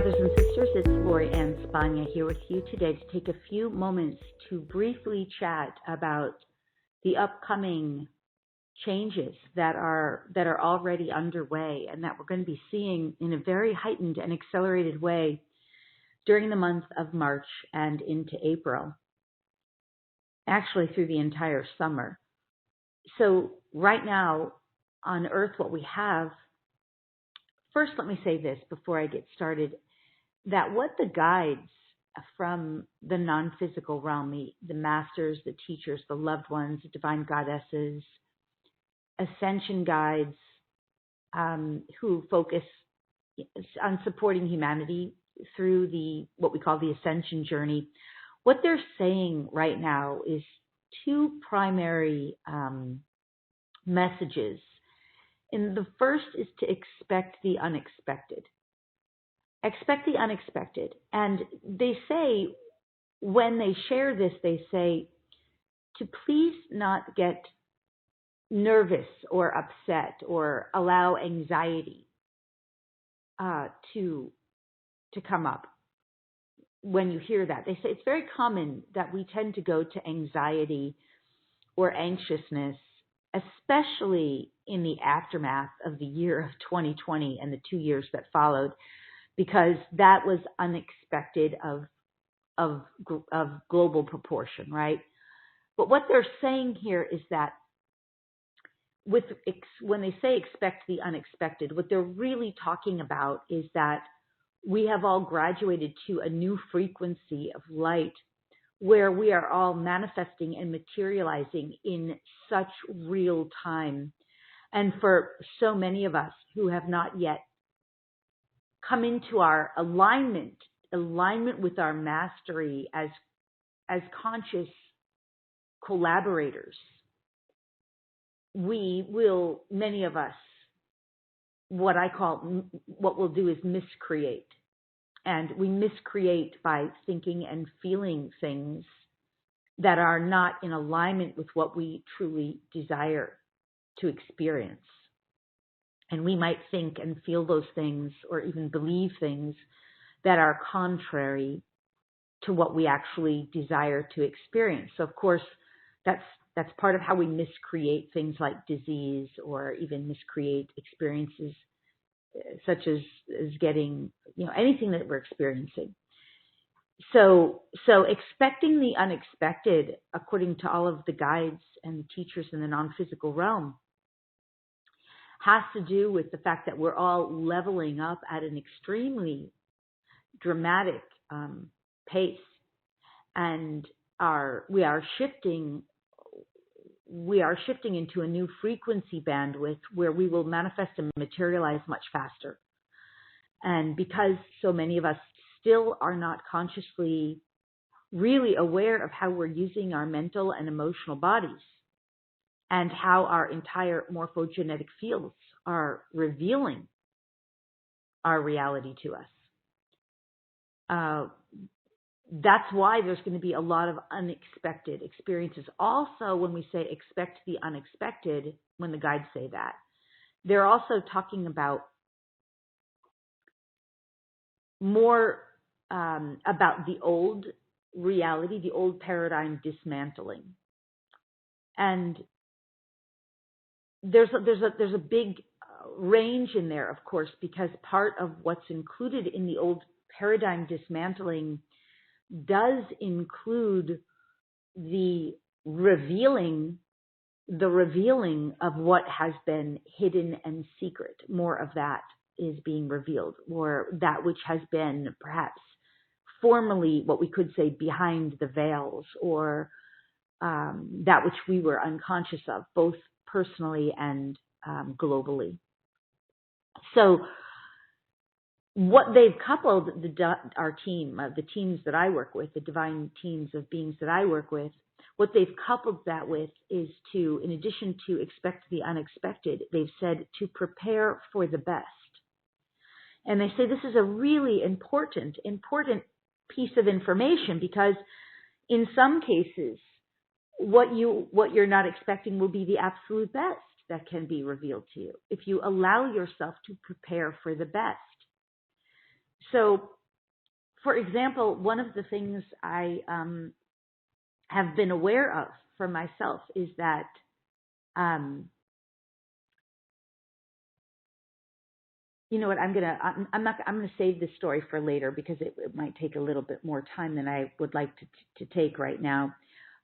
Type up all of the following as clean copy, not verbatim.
brothers and sisters, it's Lori Ann Spagna here with you today to take a few moments to briefly chat about the upcoming changes that are already underway and that we're going to be seeing in a very heightened and accelerated way during the month of March and into April, actually through the entire summer. So right now on Earth, what we have, first let me say this before I get started, that what the guides from the non-physical realm, the masters, the teachers, the loved ones, the divine goddesses, ascension guides who focus on supporting humanity through what we call the ascension journey, what they're saying right now is two primary messages. And the first is to expect the unexpected. Expect the unexpected. And they say, when they share this, they say to please not get nervous or upset or allow anxiety to come up when you hear that. They say it's very common that we tend to go to anxiety or anxiousness, especially in the aftermath of the year of 2020 and the 2 years that followed, because that was unexpected of global proportion, right? But what they're saying here is that when they say expect the unexpected, what they're really talking about is that we have all graduated to a new frequency of light where we are all manifesting and materializing in such real time. And for so many of us who have not yet come into our alignment with our mastery as conscious collaborators, many of us, what we'll do is miscreate. And we miscreate by thinking and feeling things that are not in alignment with what we truly desire to experience. And we might think and feel those things or even believe things that are contrary to what we actually desire to experience. So of course, that's part of how we miscreate things like disease or even miscreate experiences such as getting, anything that we're experiencing. So expecting the unexpected, according to all of the guides and the teachers in the non-physical realm, has to do with the fact that we're all leveling up at an extremely dramatic pace, and we are shifting into a new frequency bandwidth where we will manifest and materialize much faster. And because so many of us still are not consciously really aware of how we're using our mental and emotional bodies and how our entire morphogenetic fields are revealing our reality to us. That's why there's going to be a lot of unexpected experiences. Also, when we say expect the unexpected, when the guides say that, they're also talking about more about the old reality, the old paradigm dismantling. And there's a big range in there, of course, because part of what's included in the old paradigm dismantling does include the revealing of what has been hidden and secret. More of that is being revealed, or that which has been perhaps formerly what we could say behind the veils, or that which we were unconscious of, both personally and globally. So what they've coupled our team, the teams that I work with, the divine teams of beings that I work with, what they've coupled that with is to, in addition to expect the unexpected, they've said to prepare for the best. And they say this is a really important piece of information, because in some cases, what you're not expecting will be the absolute best that can be revealed to you if you allow yourself to prepare for the best. So for example, one of the things I have been aware of for myself is that you know what, I'm gonna save this story for later because it might take a little bit more time than I would like to take right now.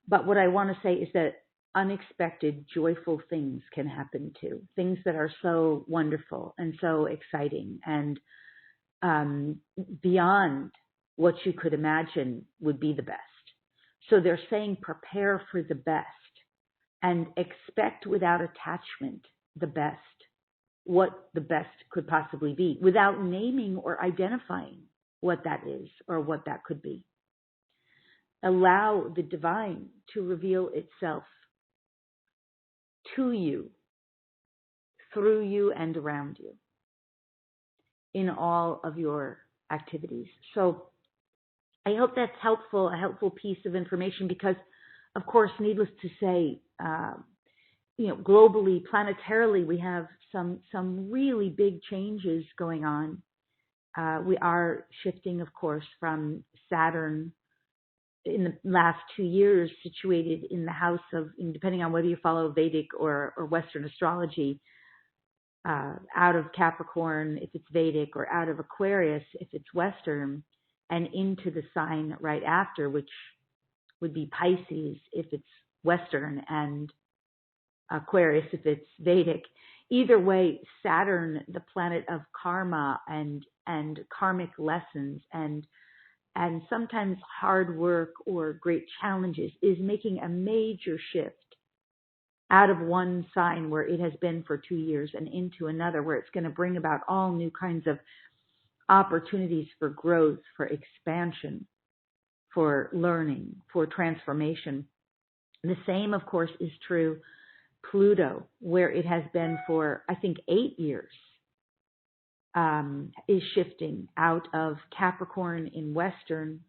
But what I want to say is that unexpected, joyful things can happen too. Things that are so wonderful and so exciting and beyond what you could imagine would be the best. So they're saying prepare for the best and expect without attachment the best, what the best could possibly be, without naming or identifying what that is or what that could be. Allow the divine to reveal itself to you, through you, and around you in all of your activities. So I hope that's helpful, a helpful piece of information because, of course, needless to say, globally, planetarily, we have some really big changes going on. We are shifting, of course, from Saturn in the last 2 years, situated in the house of, depending on whether you follow Vedic or Western astrology, out of Capricorn if it's Vedic, or out of Aquarius if it's Western, and into the sign right after, which would be Pisces if it's Western, and Aquarius if it's Vedic. Either way, Saturn, the planet of karma and karmic lessons and sometimes hard work or great challenges, is making a major shift out of one sign where it has been for 2 years and into another, where it's going to bring about all new kinds of opportunities for growth, for expansion, for learning, for transformation. The same, of course, is true Pluto, where it has been for, I think, 8 years, is shifting out of Capricorn in Western.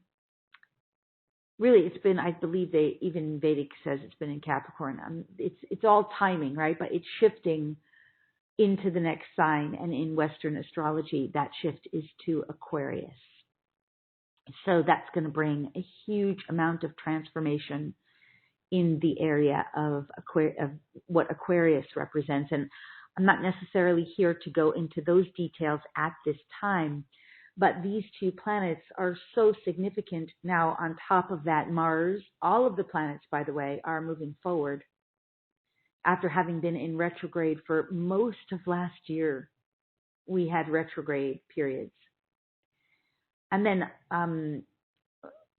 Really, it's been, I believe even Vedic says it's been in Capricorn. It's all timing, right? But it's shifting into the next sign. And in Western astrology, that shift is to Aquarius. So that's going to bring a huge amount of transformation in the area of what Aquarius represents. And I'm not necessarily here to go into those details at this time, but these two planets are so significant. Now, on top of that, Mars, all of the planets, by the way, are moving forward after having been in retrograde for most of last year. We had retrograde periods. And then I'm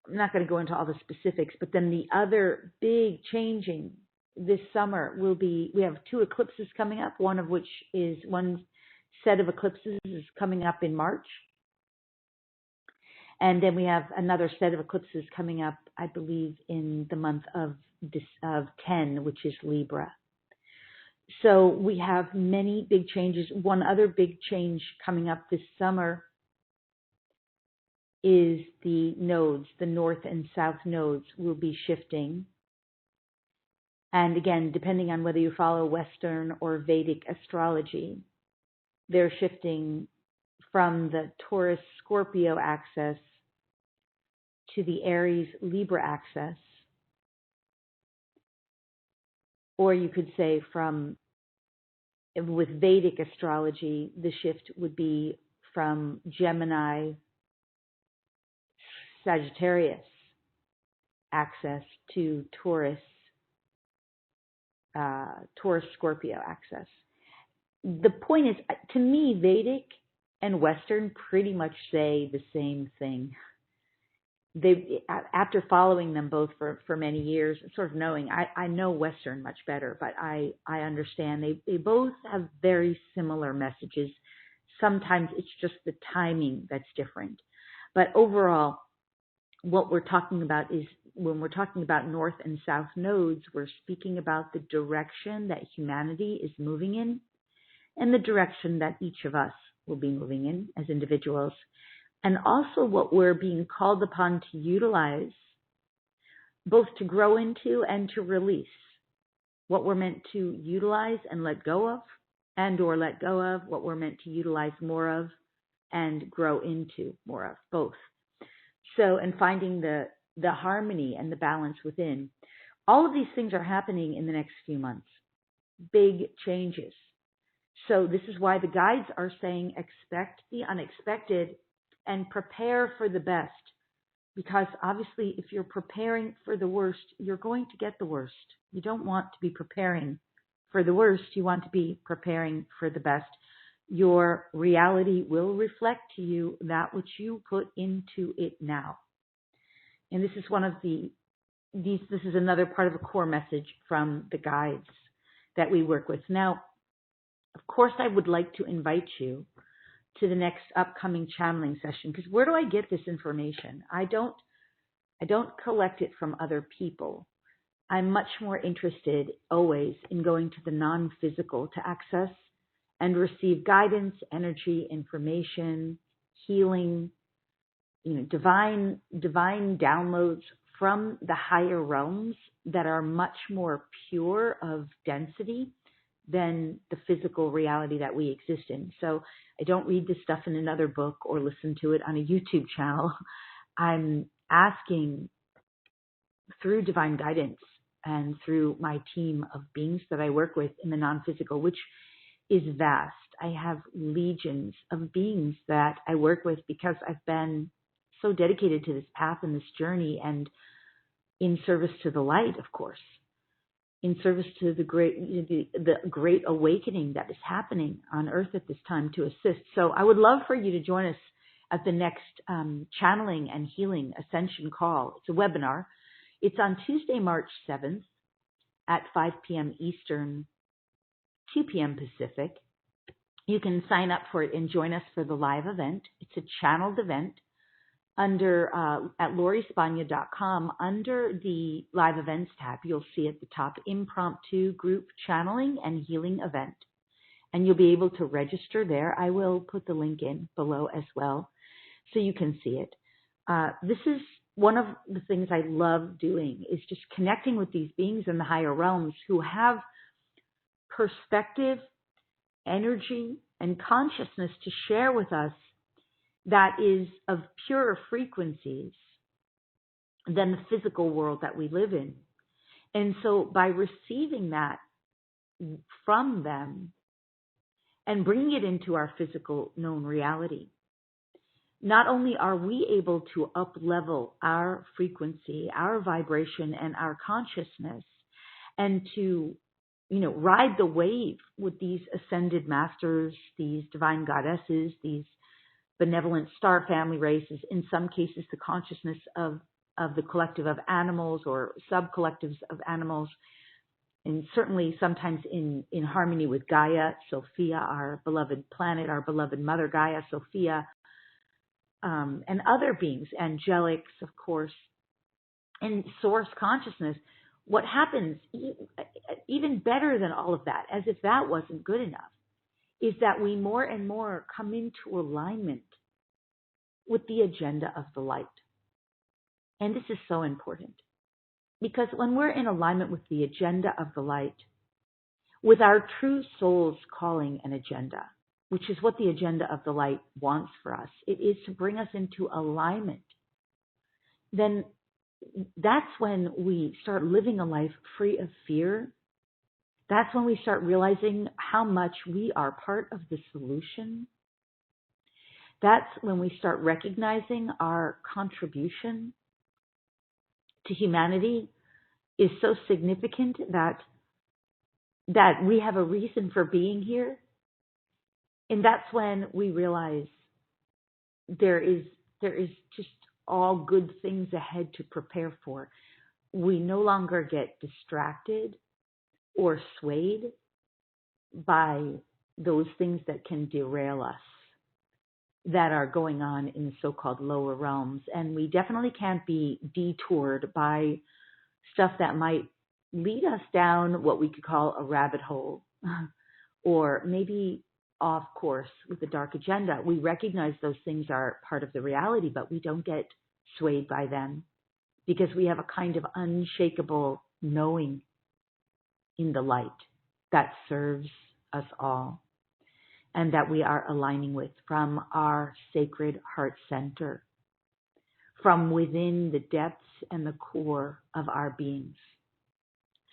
not going to go into all the specifics, but then the other big changing this summer will be, we have 2 eclipses coming up, one set of eclipses is coming up in March. And then we have another set of eclipses coming up, I believe, in the month of 10, which is Libra. So we have many big changes. One other big change coming up this summer is the nodes, the north and south nodes will be shifting. And again, depending on whether you follow Western or Vedic astrology, they're shifting from the Taurus-Scorpio axis to the Aries-Libra axis. Or you could say with Vedic astrology, the shift would be from Gemini, Sagittarius axis to Taurus-Scorpio axis. The point is, to me, Vedic and Western pretty much say the same thing. After following them both for many years, sort of knowing, I know Western much better, but I understand they both have very similar messages. Sometimes it's just the timing that's different. But overall, what we're talking about is, when we're talking about north and south nodes, we're speaking about the direction that humanity is moving in and the direction that each of us will be moving in as individuals. And also what we're being called upon to utilize, both to grow into and to release. What we're meant to utilize and let go of, and or let go of what we're meant to utilize more of and grow into more of, both. So, and finding the harmony and the balance within. All of these things are happening in the next few months. Big changes. So this is why the guides are saying expect the unexpected and prepare for the best. Because obviously, if you're preparing for the worst, you're going to get the worst. You don't want to be preparing for the worst. You want to be preparing for the best. Your reality will reflect to you that which you put into it now. And this is this is another part of a core message from the guides that we work with. Now, of course, I would like to invite you to the next upcoming channeling session, because where do I get this information? I don't collect it from other people. I'm much more interested always in going to the non-physical to access and receive guidance, energy, information, healing, divine downloads from the higher realms that are much more pure of density than the physical reality that we exist in. So I don't read this stuff in another book or listen to it on a YouTube channel. I'm asking through divine guidance and through my team of beings that I work with in the non-physical, which is vast. I have legions of beings that I work with because I've been so dedicated to this path and this journey, and in service to the light, of course, in service to the great awakening that is happening on Earth at this time to assist. So I would love for you to join us at the next Channeling and Healing Ascension call. It's a webinar. It's on Tuesday, March 7th at 5 p.m. Eastern, 2 p.m. Pacific. You can sign up for it and join us for the live event. It's a channeled event under at lauriespagna.com. Under the live events tab, you'll see at the top impromptu group channeling and healing event. And you'll be able to register there. I will put the link in below as well so you can see it. This is one of the things I love doing, is just connecting with these beings in the higher realms who have perspective, energy, and consciousness to share with us that is of purer frequencies than the physical world that we live in. And so by receiving that from them and bringing it into our physical known reality, not only are we able to up-level our frequency, our vibration, and our consciousness, and to, ride the wave with these ascended masters, these divine goddesses, these benevolent star family races, in some cases the consciousness of the collective of animals or sub-collectives of animals, and certainly sometimes in harmony with Gaia, Sophia, our beloved planet, our beloved mother Gaia, Sophia, and other beings, angelics, of course, and source consciousness. What happens, even better than all of that, as if that wasn't good enough, is that we more and more come into alignment with the agenda of the light. And this is so important, because when we're in alignment with the agenda of the light, with our true soul's calling and agenda, which is what the agenda of the light wants for us, it is to bring us into alignment, then that's when we start living a life free of fear. That's when we start realizing how much we are part of the solution. That's when we start recognizing our contribution to humanity is so significant that we have a reason for being here. And that's when we realize there is just all good things ahead to prepare for. We no longer get distracted or swayed by those things that can derail us, that are going on in the so-called lower realms. And we definitely can't be detoured by stuff that might lead us down what we could call a rabbit hole, or maybe off course with a dark agenda. We recognize those things are part of the reality, but we don't get swayed by them because we have a kind of unshakable knowing in the light that serves us all and that we are aligning with from our sacred heart center, from within the depths and the core of our beings.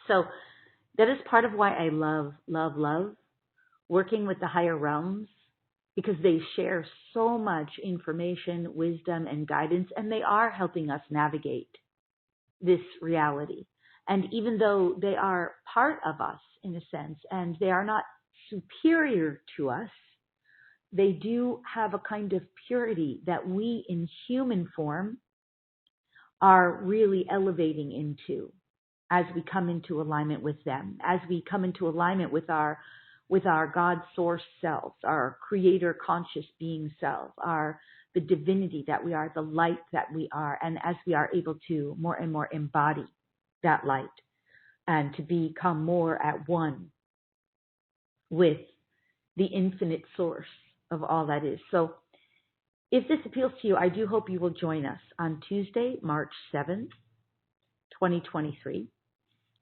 So that is part of why I love working with the higher realms, because they share so much information, wisdom, and guidance, and they are helping us navigate this reality. And even though they are part of us in a sense, and they are not superior to us, they do have a kind of purity that we in human form are really elevating into as we come into alignment with them, as we come into alignment with our God source selves, our creator conscious being self, the divinity that we are, the light that we are, and as we are able to more and more embody that light and to become more at one with the infinite source of all that is. So if this appeals to you, I do hope you will join us on Tuesday, March 7th, 2023.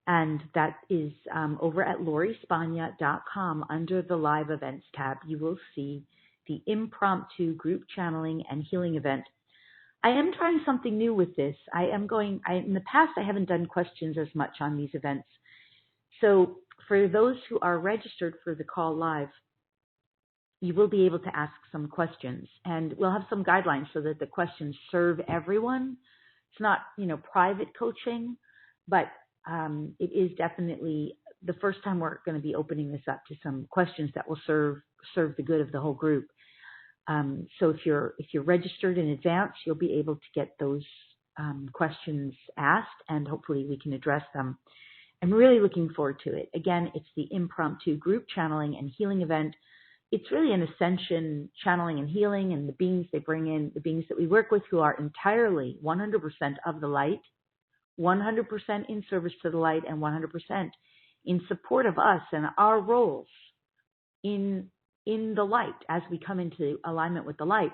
And that is over at LoriSpagna.com under the live events tab. You will see the impromptu group channeling and healing event. I am trying something new with this. In the past, I haven't done questions as much on these events. So for those who are registered for the call live, you will be able to ask some questions, and we'll have some guidelines so that the questions serve everyone. It's not, private coaching, but it is definitely the first time we're going to be opening this up to some questions that will serve the good of the whole group. So if you're registered in advance, you'll be able to get those questions asked, and hopefully we can address them. I'm really looking forward to it. Again, it's the impromptu group channeling and healing event. It's really an ascension channeling and healing, and the beings they bring in, the beings that we work with who are entirely 100% of the light, 100% in service to the light, and 100% in support of us and our roles in the light as we come into alignment with the light.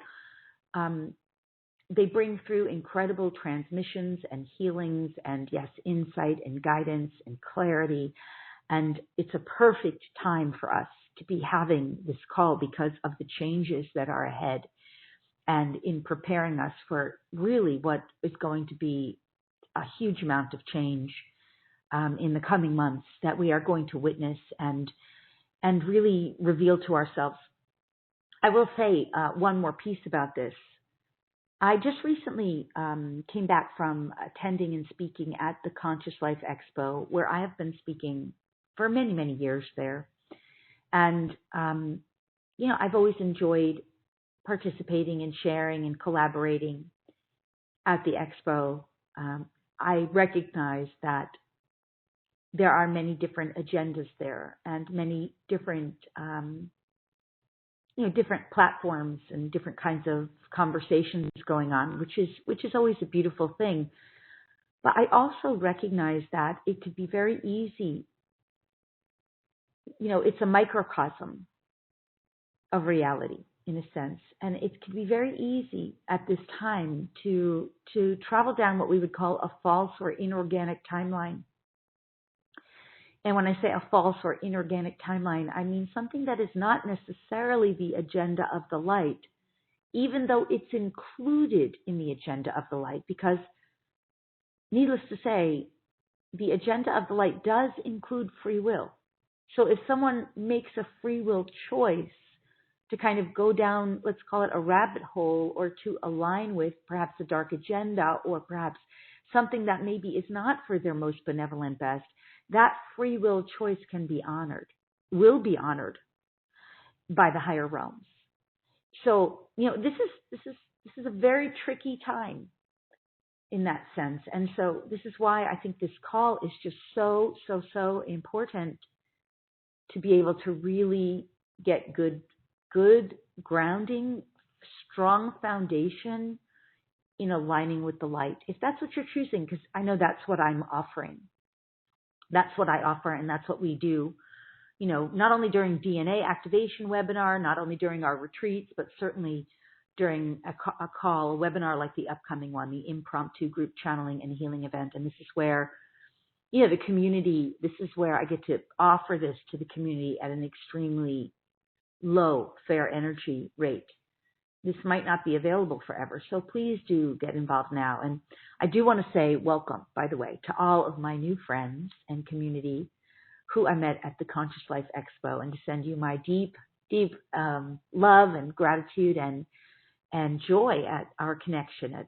They bring through incredible transmissions and healings and, yes, insight and guidance and clarity. And it's a perfect time for us to be having this call because of the changes that are ahead and in preparing us for really what is going to be a huge amount of change in the coming months that we are going to witness and really reveal to ourselves. I will say one more piece about this. I just recently came back from attending and speaking at the Conscious Life Expo, where I have been speaking for many, many years there. And, I've always enjoyed participating and sharing and collaborating at the Expo. I recognize that there are many different agendas there and many different, different platforms and different kinds of conversations going on, which is always a beautiful thing. But I also recognize that it could be very easy. It's a microcosm of reality in a sense, and it can be very easy at this time to travel down what we would call a false or inorganic timeline. And when I say a false or inorganic timeline, I mean something that is not necessarily the agenda of the light, even though it's included in the agenda of the light, because needless to say, the agenda of the light does include free will. So if someone makes a free will choice to kind of go down, let's call it a rabbit hole, or to align with perhaps a dark agenda or perhaps something that maybe is not for their most benevolent best, that free will choice can be honored, will be honored by the higher realms. So, this is a very tricky time in that sense. And so this is why I think this call is just so important, to be able to really get good grounding, strong foundation in aligning with the light. If that's what you're choosing, because I know that's what I'm offering. That's what I offer, and that's what we do, not only during DNA activation webinar, not only during our retreats, but certainly during a webinar like the upcoming one, the impromptu group channeling and healing event. And this is where, the community, this is where I get to offer this to the community at an extremely low fare energy rate. this might not be available forever. So please do get involved now. And I do want to say welcome, by the way, to all of my new friends and community who I met at the Conscious Life Expo, and to send you my deep love and gratitude and joy at our connection, at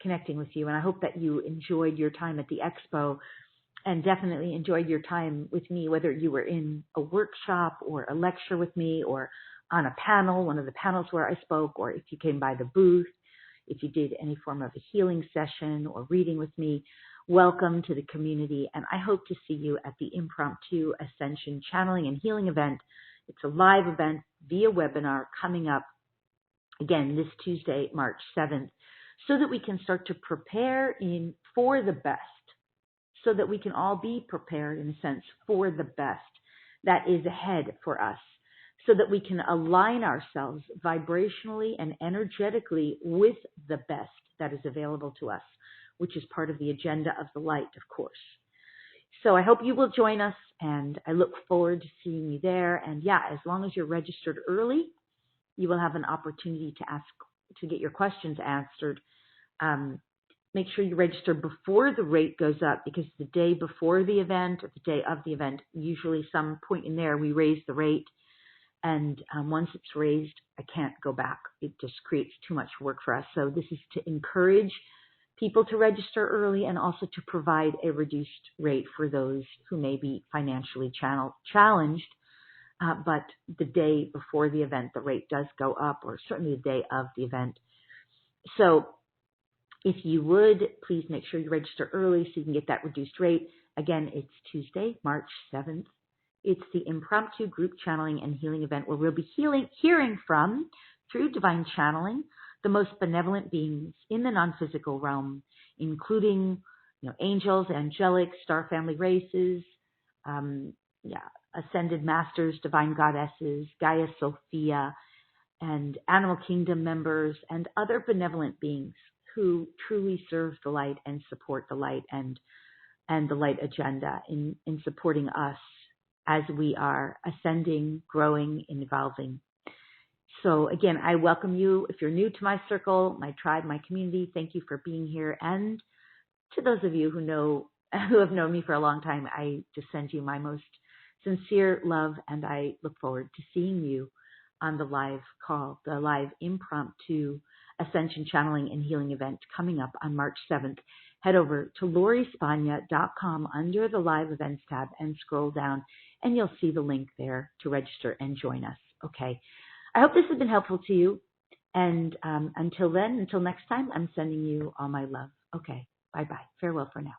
connecting with you. And I hope that you enjoyed your time at the Expo, and definitely enjoyed your time with me, whether you were in a workshop or a lecture with me, or on a panel, one of the panels where I spoke, or if you came by the booth, if you did any form of a healing session or reading with me. Welcome to the community, and I hope to see you at the Impromptu Ascension Channeling and Healing event. It's a live event via webinar coming up again this Tuesday, March 7th, so that we can start to prepare for the best, so that we can all be prepared, in a sense, for the best that is ahead for us, so that we can align ourselves vibrationally and energetically with the best that is available to us, which is part of the agenda of the light, of course. So I hope you will join us, and I look forward to seeing you there. And yeah, as long as you're registered early, you will have an opportunity to get your questions answered. Make sure you register before the rate goes up, because the day before the event or the day of the event, usually some point in there, we raise the rate. And once it's raised, I can't go back. It just creates too much work for us. So this is to encourage people to register early, and also to provide a reduced rate for those who may be financially challenged. But the day before the event, the rate does go up, or certainly the day of the event. So if you would, please make sure you register early so you can get that reduced rate. Again, it's Tuesday, March 7th. It's the Impromptu Group Channeling and Healing event, where we'll be hearing from, through divine channeling, the most benevolent beings in the non-physical realm, including, angels, angelic, star family races, ascended masters, divine goddesses, Gaia Sophia, and animal kingdom members, and other benevolent beings who truly serve the light and support the light and the light agenda in supporting us as we are ascending, growing, and evolving. So again, I welcome you. If you're new to my circle, my tribe, my community, thank you for being here. And to those of you who have known me for a long time, I just send you my most sincere love, and I look forward to seeing you on the live call, the live Impromptu Ascension Channeling and Healing event coming up on March 7th. Head over to LoriSpagna.com under the live events tab and scroll down, and you'll see the link there to register and join us. Okay. I hope this has been helpful to you. And until next time, I'm sending you all my love. Okay. Bye-bye. Farewell for now.